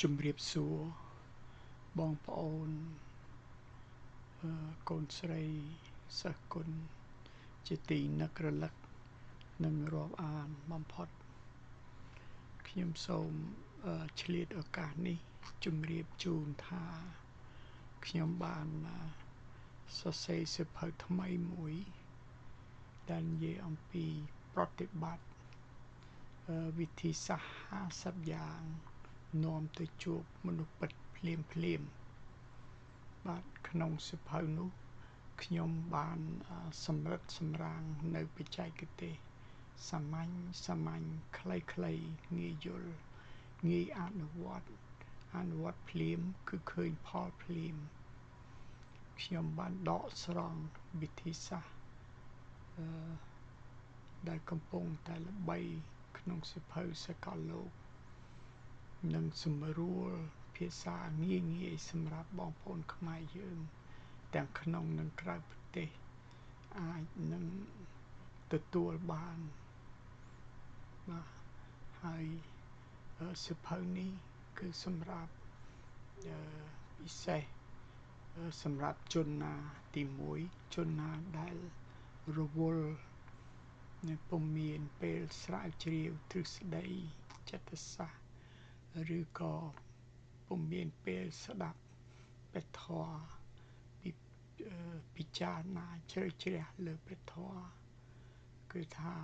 ជំរាបសួរបងប្អូនកូនស្រីសិស្សគុណជាទីនឹករលឹកនិងរាប់អានបំផុតខ្ញុំសូមឆ្លៀតឱកាសនេះជំរាបជូនថាខ្ញុំបានសរសេរសៀវភៅថ្មីមួយដែលនិយាយអំពីប្រតិបត្តិវិធីសាស្ត្រ50យ៉ាងនាំទៅជួបមនុស្សពិតភ្លាមបាទក្នុងសៀវភៅនោះខ្ញុំបានសម្រិតសម្រាំងនៅបច្ចេកទេសសាមញ្ញខ្លីងាយយល់ងាយអនុវត្តភ្លាមគឺឃើញផលភ្លាមខ្ញុំបានដកស្រង់វិធីសាស្ត្រដែលកំពុងតែល្បីក្នុងសៀវភៅសកលលោកនិងសម្រួលភាសាងាយសម្រាប់បងប្អូនខ្មែរយើងទាំងក្នុងនិងក្រៅប្រទេសអាចនឹងទទួលបានបាទហើយសៀវភៅនេះគឺសម្រាប់ពិសេសសម្រាប់ជនណាទី1ជនណាដែលរវល់ពុំមានពេលស្រាវជ្រាវទ្រឹស្ដីចិត្តសាស្ត្រឬក៏ពុំមានពេលស្ដាប់ព្រះធម៌ពិចារណាជ្រៅជ្រះលើព្រះធម៌គឺថា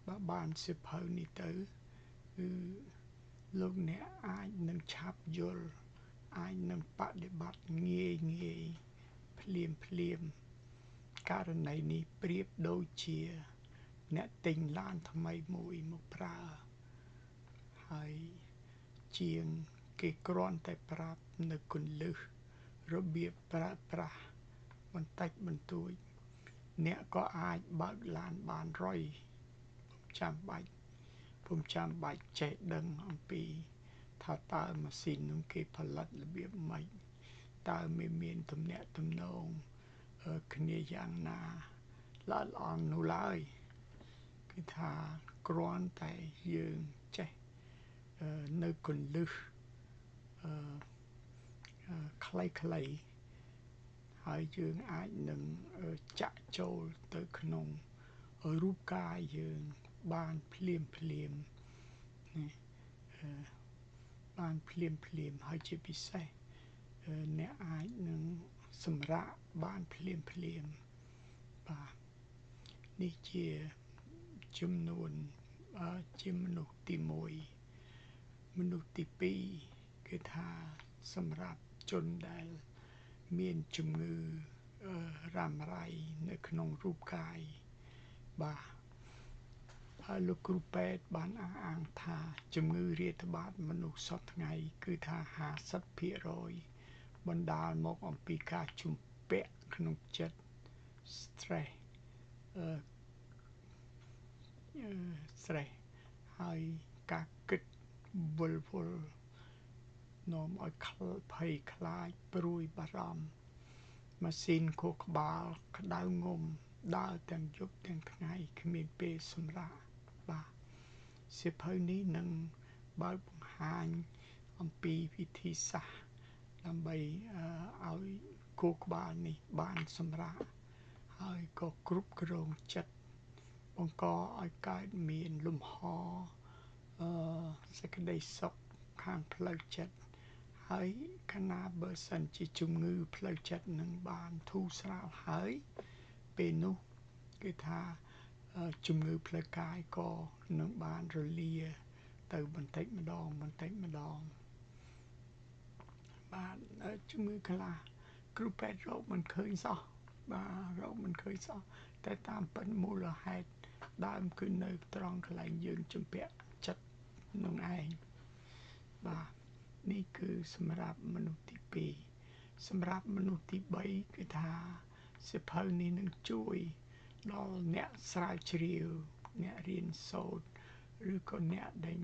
បើបានសៀវភៅនេះទៅគឺលោកអ្នកអាចនឹងឆាប់យល់អាចនឹងបដិបត្តិងាយភ្លាមករណីនេះប្រៀបដូចជាអ្នកទិញឡានថ្មីមួយមកប្រើហើយជាងគេគ្រាន់តែប្រាប់នៅគន្លឹះរបៀបប្រើប្រាស់បន្តិចបន្តួចអ្នកក៏អាចបើកឡានបានរុយពុំចាំបាច់ចេះដឹងអំពីថាតើម៉ាស៊ីននោះគេផលិតរបៀបម៉េចតើមានទំនាក់ទំនងគ្នាយ៉ាងណាល្អនោះឡើយគឺថាគ្រាន់តែយើងចេះនៅគន្លឹះខ្លីហើយយើងអាចនឹងចាក់ចូលទៅក្នុងរូបកាយយើងបានភ្លាមបានភ្លាមហើយជាពិសេសអ្នកអាចនឹងសម្រាកបានភ្លាមបាទនេះជាចំនួនជាមនុស្សទី1មនុស្សទី2គឺថាសម្រាប់ជនដែលមានជំងឺរ៉ាំរ៉ៃនៅក្នុងរូបកាយបាទហើយលោកគ្រូពេទ្យបានអះអាងថាជំងឺរាតត្បាតមនុស្សសពថ្ងៃគឺថា 50% បណ្ដាលមកអំពីការជំពាក់ក្នុងចិត្ត stress ហើយការគិតវិលវល់នាំឲ្យភ័យខ្លាចព្រួយបារម្ភម៉ាស៊ីនខួរក្បាលក្តៅងុំដើរទាំងយប់ទាំងថ្ងៃគ្មានពេលសម្រាកបាទសៀវភៅនេះនឹងបើកបង្ហាញអំពីវិធីសាស្ត្រដើម្បីឲ្យខួរក្បាលនេះបានសម្រាកហើយក៏គ្រប់គ្រងចិត្តបង្កឲ្យកើតមានលំហសេចក្តីសុខខាងផ្លូវចិត្តហើយកាលណាបើសិនជាជំងឺផ្លូវចិត្តនឹងបានធូរស្រាលហើយពេលនោះគឺថាជំងឺផ្លូវកាយក៏នឹងបានរលាទៅបន្តិចម្ដងបាទជំងឺខ្លះគ្រូពេទ្យរកមិនឃើញសោះតែតាមពិតមូលហេតុដើមគឺនៅត្រង់កន្លែងយើងជំពាក់ចិត្តនឹងឯងបាទនេះគឺសម្រាប់មនុស្សទី2សម្រាប់មនុស្សទី3គឺថាសៀវភៅនេះនឹងជួយដល់អ្នកស្រាវជ្រាវអ្នករៀនសូត្រឬក៏អ្នកដែល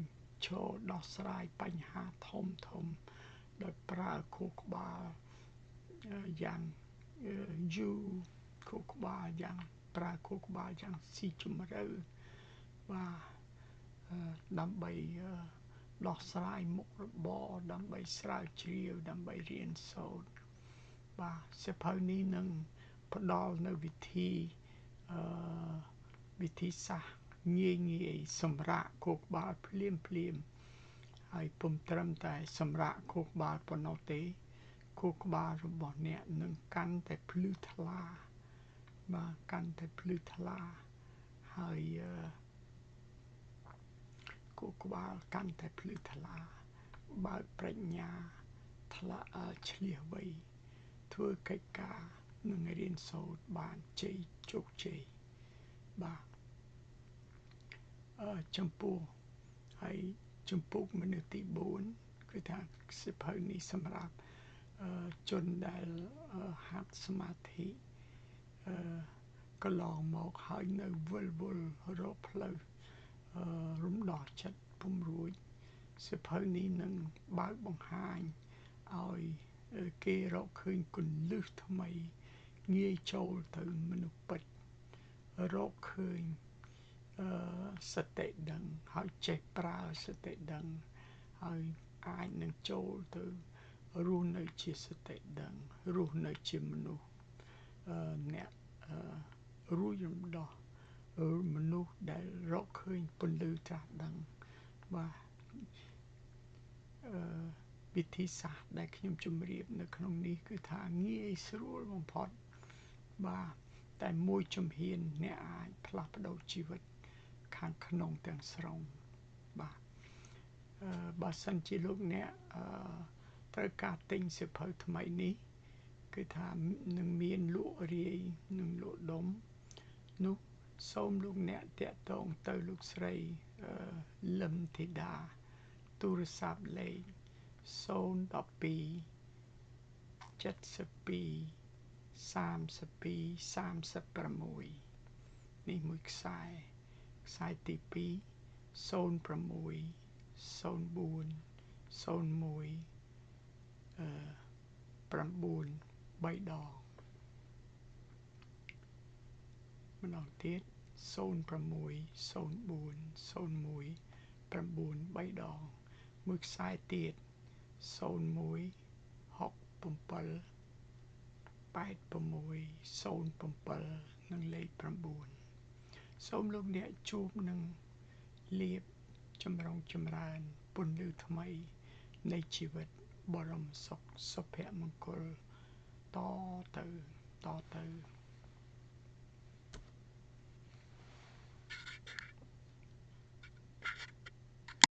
ចូលដោះស្រាយបញ្ហាធំដោយប្រើខួរក្បាលយ៉ាងយូរប្រើខួរក្បាលយ៉ាងស៊ីជម្រៅបាទដើម្បី ដោះស្រាយមុខរបរដើម្បីស្រាវជ្រាវដើម្បីរៀនសូត្របាទសៀវភៅនេះនឹងផ្ដល់នៅវិធីវិធីសាស្ត្រងាយសម្រាប់ខួរក្បាលភ្លាមហើយពុំត្រឹមតែសម្រាប់ខួរក្បាលប៉ុណ្ណោះទេខួរក្បាលរបស់អ្នកនឹងកាន់តែភ្លឺថ្លាបាទកាន់តែភ្លឺថ្លាហើយខួរក្បាលកាន់តែភ្លឺថ្លាបើកប្រាជ្ញាថ្លាឆ្លៀសវៃធ្វើកិច្ចការនឹងរៀនសូត្របានជោគជ័យបាទចំពោះហើយចំពោះមនុស្សទី4គឺថាសៀវភៅនេះសម្រាប់ជនដែលហាត់សមាធិកន្លងមកហើយនៅវិលរកផ្លូវរំដោះចិត្តពុំរួចសៀវភៅនេះនឹងបើកបង្ហាញឲ្យគេរកឃើញគន្លឹះថ្មីងាយចូលទៅមនុស្សពិតរកឃើញសតិដឹងហើយចេះប្រើសតិដឹងហើយអាចនឹងចូលទៅរស់នៅជាសតិដឹងរស់នៅជាមនុស្សអ្នករួចរំដោះមនុស្សដែលរកឃើញពន្លឺត្រាស់ដឹងបាទវិធីសាស្ត្រដែលខ្ញុំជម្រាបនៅក្នុងនេះគឺថាងាយស្រួលបំផុតបាទតែមួយជំហានអ្នកអាចផ្លាស់ប្ដូរជីវិតខាងក្នុងទាំងស្រុងបាទបើសិនជាលោកអ្នកត្រូវការទិញសៀវភៅថ្មីនេះគឺថានឹងមានលក់រាយនឹងលក់ដុំនោះសូមលោកអ្នកតាក់ទងទៅលោកស្រីលឹមធីតាទូរស័ព្ទលេខ012 72 32 36នេះមួយខ្សែទី2 06 04 01 9 3 ដងម្ដងទៀត06 04 01 9 3 ដងមួយខ្សែទៀត01 67 86 07និងលេខ9សូមលោកអ្នកជួបនឹងលាភចម្រុងចម្រើនពន្លឺថ្មីនៃជីវិតបរមសុខសុភមង្គលតទៅ